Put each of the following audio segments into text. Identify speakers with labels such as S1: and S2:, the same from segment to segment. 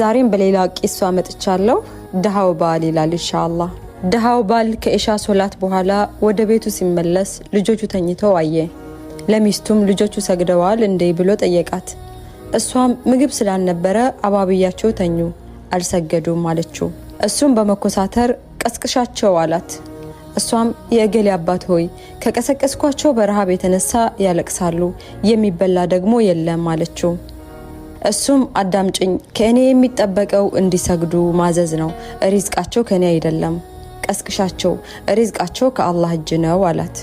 S1: ዛሬም በሌላ ቂሷ መጥቻለሁ። ደሃው ባል ይላል ኢንሻአላህ። ደሃው ባል ከኢሻ ሶላት በኋላ ወደ ቤቱ ሲመለስ ልጆቹ ተኝተው አየ። ለሚስቱም ልጆቹ ሰግደዋል እንዴ ብሎ ጠየቃት። እሷም ምግብ ስላልነበረ አባብያቸው ተኙ አልሰገዱም አለችው። እሱም በመኮሳተር ቀስቅሻቸው አላት። እሷም የእገሌ አባት ሆይ ከቀሰቀስኳቸው በረሃብ የተነሳ ያለቅሳሉ የሚበላ ደግሞ የለም አለችው። እሱም አዳምጪኝ፣ ከእኔ የሚጠበቀው እንዲሰግዱ ማዘዝ ነው፣ ሪዝቃቸው ከኔ አይደለም። ቀስቅሻቸው፣ ሪዝቃቸው ከአላህ እጅ ነው አላት።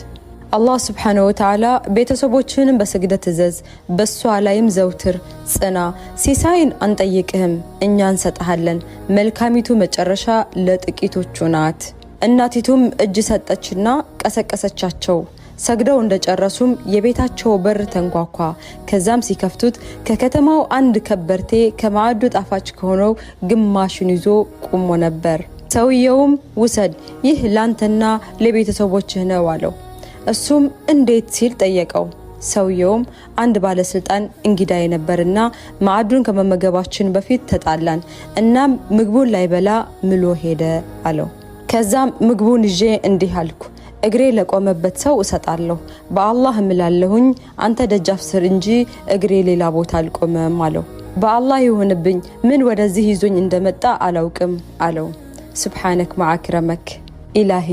S1: አላህ Subhanahu Wa Ta'ala ቤተሰቦችህንም በስግደት እዘዝ፣ በሷ ላይም ዘውትር ጽና፣ ሲሳይን አንጠይቅህም እኛ እንሰጣለን፣ መልካሚቱ መጨረሻ ለጥቂቶቹ ናት። እናቲቱም እጅ ሰጠችና ቀሰቀሰቻቸው። ሰግደው እንደጨረሱም የቤታቸው በር ተንኳኳ። ከዛም ሲከፍቱት ከከተማው አንድ ከበርቴ ከማዕዱ ጣፋጭ ከሆነው ግማሹን ይዞ ቆሞ ነበር። ሰውየውም ውሰድ፣ ይህ ላንተና ለቤተሰቦችህ ነው አለው። እሱም እንዴት ሲል ጠየቀው። ሰውየውም አንድ ባለስልጣን እንግዳይ ነበርና ማዕዱን ከመመገባችን በፊት ተጣላን፣ እናም ምግቡን ላይበላ ምሎ ሄደ አለው። ከዛም ምግቡን ይዤ እንዲህ አልኩ፣ እግሬ ለቆመበት ሰው እሰጣለሁ፣ በአላህ እምላለሁኝ አንተ ደጃፍ ስር እንጂ እግሬ ሌላ ቦታ አልቆመም አለው። በአላህ ይሁንብኝ ምን ወደዚህ ይዞኝ እንደመጣ አላውቅም አለው። ሱብሃነክ ማአክረመክ ኢላሂ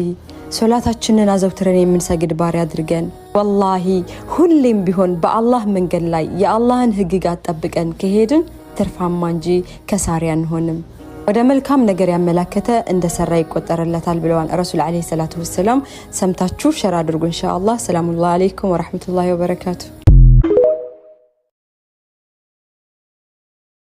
S1: ሶላታችንን አዘውትረን የምንሰግድ ባሪያ አድርገን። ወላሂ ሁሌም ቢሆን በአላህ መንገድ ላይ የአላህን ህግጋት ጠብቀን ከሄድን ትርፋማ እንጂ ከሳሪ አንሆንም። ወደ መልካም ነገር ያመላከተ እንደሰራ ይቆጠርለታል ብለዋል ረሱል አለይሂ ሰላቱ ወሰለም። ሰምታችሁ ሸር አድርጉ ኢንሻአላህ። ሰላሙ አለይኩም ወራህመቱላሂ ወበረካቱ።